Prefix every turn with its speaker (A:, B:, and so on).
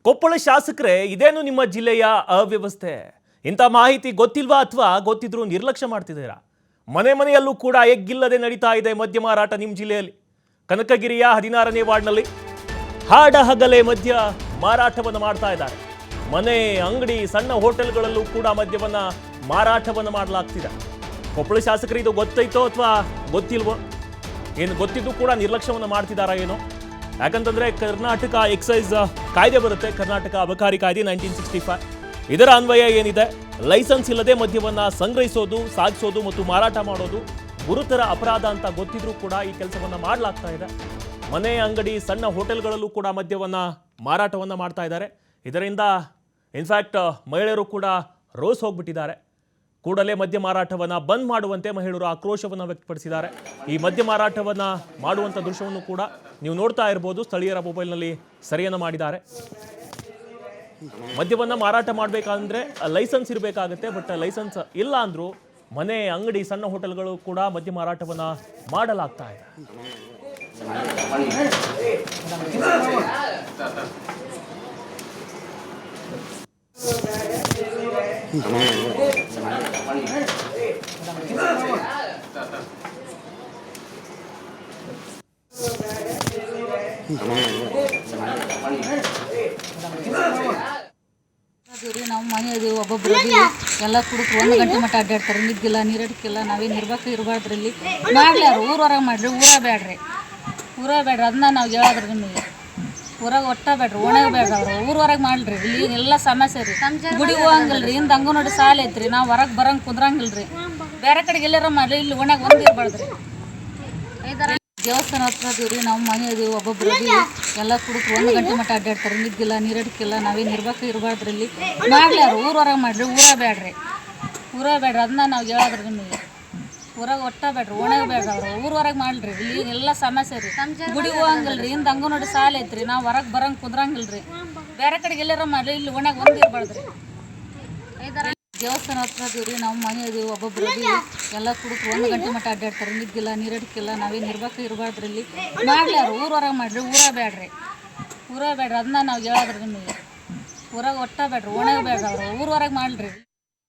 A: ಕೊಪ್ಪಳ ಶಾಸಕರೇ ಇದೇನು ನಿಮ್ಮ ಜಿಲ್ಲೆಯ ಅವ್ಯವಸ್ಥೆ? ಇಂಥ ಮಾಹಿತಿ ಗೊತ್ತಿಲ್ವಾ ಅಥವಾ ಗೊತ್ತಿದ್ರೂ ನಿರ್ಲಕ್ಷ್ಯ ಮಾಡ್ತಿದ್ದೀರಾ? ಮನೆ ಮನೆಯಲ್ಲೂ ಕೂಡ ಎಗ್ಗಿಲ್ಲದೆ ನಡೀತಾ ಇದೆ ಮದ್ಯ ಮಾರಾಟ ನಿಮ್ಮ ಜಿಲ್ಲೆಯಲ್ಲಿ. ಕನಕಗಿರಿಯ 16ನೇ ವಾರ್ಡ್ನಲ್ಲಿ ಹಾಡ ಹಗಲೇ ಮದ್ಯ ಮಾರಾಟವನ್ನು ಮಾಡ್ತಾ ಇದ್ದಾರೆ. ಮನೆ, ಅಂಗಡಿ, ಸಣ್ಣ ಹೋಟೆಲ್ಗಳಲ್ಲೂ ಕೂಡ ಮದ್ಯವನ್ನು ಮಾರಾಟವನ್ನು ಮಾಡಲಾಗ್ತಿದೆ. ಕೊಪ್ಪಳ ಶಾಸಕರು ಇದು ಗೊತ್ತೈತೋ ಅಥವಾ ಗೊತ್ತಿಲ್ವೋ? ಏನು ಗೊತ್ತಿದ್ದು ಕೂಡ ನಿರ್ಲಕ್ಷ್ಯವನ್ನು ಮಾಡ್ತಿದ್ದಾರಾ ಏನೋ? ಯಾಕಂತಂದ್ರೆ ಕರ್ನಾಟಕ ಎಕ್ಸೈಸ್ ಕಾಯ್ದೆ ಬರುತ್ತೆ, ಕರ್ನಾಟಕ ಅಬಕಾರಿ ಕಾಯ್ದೆ 1965. ಇದರ ಅನ್ವಯ ಏನಿದೆ, ಲೈಸೆನ್ಸ್ ಇಲ್ಲದೆ ಮದ್ಯವನ್ನ ಸಂಗ್ರಹಿಸೋದು, ಸಾಗಿಸೋದು ಮತ್ತು ಮಾರಾಟ ಮಾಡೋದು ಗುರುತರ ಅಪರಾಧ ಅಂತ ಗೊತ್ತಿದ್ರೂ ಕೂಡ ಈ ಕೆಲಸವನ್ನ ಮಾಡಲಾಗ್ತಾ ಇದೆ. ಮನೆ, ಅಂಗಡಿ, ಸಣ್ಣ ಹೋಟೆಲ್ಗಳಲ್ಲೂ ಕೂಡ ಮದ್ಯವನ್ನ ಮಾರಾಟವನ್ನ ಮಾಡ್ತಾ ಇದ್ದಾರೆ. ಇದರಿಂದ ಇನ್ಫ್ಯಾಕ್ಟ್ ಮಹಿಳೆಯರು ಕೂಡ ರೋಸ್ ಹೋಗ್ಬಿಟ್ಟಿದ್ದಾರೆ. ಕೂಡಲೇ ಮದ್ಯ ಮಾರಾಟವನ್ನು ಬಂದ್ ಮಾಡುವಂತೆ ಮಹಿಳೆಯರು ಆಕ್ರೋಶವನ್ನು ವ್ಯಕ್ತಪಡಿಸಿದ್ದಾರೆ. ಈ ಮದ್ಯ ಮಾರಾಟವನ್ನು ಮಾಡುವಂಥ ದೃಶ್ಯವನ್ನು ಕೂಡ ನೀವು ನೋಡ್ತಾ ಇರ್ಬೋದು. ಸ್ಥಳೀಯರ ಮೊಬೈಲ್ನಲ್ಲಿ ಸರಿಯನ್ನು ಮಾಡಿದ್ದಾರೆ. ಮದ್ಯವನ್ನು ಮಾರಾಟ ಮಾಡಬೇಕಂದ್ರೆ ಲೈಸೆನ್ಸ್ ಇರಬೇಕಾಗುತ್ತೆ. ಬಟ್ ಲೈಸೆನ್ಸ್ ಇಲ್ಲ ಅಂದರೂ ಮನೆ, ಅಂಗಡಿ, ಸಣ್ಣ ಹೋಟೆಲ್ಗಳು ಕೂಡ ಮದ್ಯ ಮಾರಾಟವನ್ನು ಮಾಡಲಾಗ್ತಾ ಇದೆ.
B: ನಾವು ಮನೆ ಅದೀವಿ, ಒಬ್ಬೊಬ್ಬರು ಎಲ್ಲ ಕುಡುಕ್ರು 1 ಗಂಟೆ ಮಟ್ಟ ಅಡ್ಡಾಡ್ತಾರೆ. ನಿದ್ದಿಲ್ಲ, ನೀರಡಿಕಿಲ್ಲ. ನಾವೇನು ಇರಬಾರ್ದ್ರಲ್ಲಿ ಮಾಡ್ಲಾರ. ಊರೊರಗೆ ಮಾಡ್ರಿ, ಬೇಡ್ರಿ. ಅದನ್ನ ನಾವು ಹೇಳೋದ್ರಿ ನಿಮಗೆ. ಊರಾಗ ಒಟ್ಟ ಬೇಡ್ರಿ, ಒಣಗ ಬೇಡ್ರಿ. ಅವ್ರು ಊರೊರಗೆ ಮಾಡ್ರಿ. ಇಲ್ಲಿ ಎಲ್ಲ ಸಮಸ್ಯೆ ರೀ. ಗುಡಿಗೆ ಹೋಗಂಗಿಲ್ರಿ. ಹಿಂದೆ ಅಂಗನವಾಡಿ ಸಾಲ ಐತ್ರಿ. ನಾವು ಹೊರಗೆ ಬರಂಗೆ ಕುಂದ್ರಂಗಿಲ್ರಿ. ಬೇರೆ ಕಡೆಗೆ ಎಲ್ಲಾರ ಮಾಡ್ರಿ. ಇಲ್ಲಿ ಒಣಗ ಒಂದು ಇರಬಾರ್ದ್ರಿ. ದೇವಸ್ಥಾನ ಹತ್ರ ಅದೀವ್ರಿ, ನಾವು ಮನೆ ಅದೀವಿ, ಒಬ್ಬೊಬ್ಬರು ಎಲ್ಲ ಕುಡುಕ್ರು 1 ಗಂಟೆ ಮಟ್ಟ ಅಡ್ಡಾಡ್ತಾರೆ. ನಿದ್ದಿಲ್ಲ, ನೀರಡಿಕಿಲ್ಲ. ನಾವೇನು ಇರಬಾರ್ದ್ರಲ್ಲಿ ಮಾಡ್ಲಾರ. ಊರೊರಗೆ ಮಾಡ್ರಿ, ಬೇಡ್ರಿ. ಅದನ್ನ ನಾವು ಹೇಳೋದ್ರಿ ನಿಮಗೆ. ಊರಾಗ ಒಟ್ಟ ಬೇಡ್ರಿ, ಒಣಗ ಬೇಡ್ರಿ. ಅವ್ರು ಊರೊರಗೆ ಮಾಡ್ರಿ. ಇಲ್ಲಿ ಎಲ್ಲ ಸಮಸ್ಯೆ ರೀ. ಗುಡಿಗೆ ಹೋಗಂಗಿಲ್ರಿ. ಹಿಂದೆ ಅಂಗನವಾಡಿ ಸಾಲ ಐತ್ರಿ. ನಾವು ಹೊರಗೆ ಬರಂಗೆ ಕುಂದ್ರಂಗಿಲ್ರಿ. ಬೇರೆ ಕಡೆಗೆ ಎಲ್ಲಾರ ಮಾಡ್ರಿ. ಇಲ್ಲಿ ಒಣಗ ಒಂದು ಇರಬಾರ್ದ್ರಿ. ದೇವಸ್ಥಾನ ಹತ್ರ ಅದೀವ್ರಿ, ನಾವು ಮನೆ ಅದೀವಿ, ಒಬ್ಬೊಬ್ಬರು ಎಲ್ಲ ಕುಡುಕ್ರು 1 ಗಂಟೆ ಮಟ್ಟ ಅಡ್ಡಾಡ್ತಾರೆ. ನಿದ್ದಿಲ್ಲ, ನೀರಡಿಕಿಲ್ಲ. ನಾವೇನು ಇರಬಾರ್ದ್ರಲ್ಲಿ ಮಾಡ್ಲಾರ. ಊರೊರಗೆ ಮಾಡ್ರಿ, ಬೇಡ್ರಿ. ಅದನ್ನ ನಾವು ಹೇಳೋದ್ರಿ ನಿಮಗೆ. ಊರಾಗ ಒಟ್ಟ ಬೇಡ್ರಿ, ಒಣಗ ಬೇಡ್ರಿ. ಅವ್ರು ಊರೊರಗೆ ಮಾಡ್ರಿ.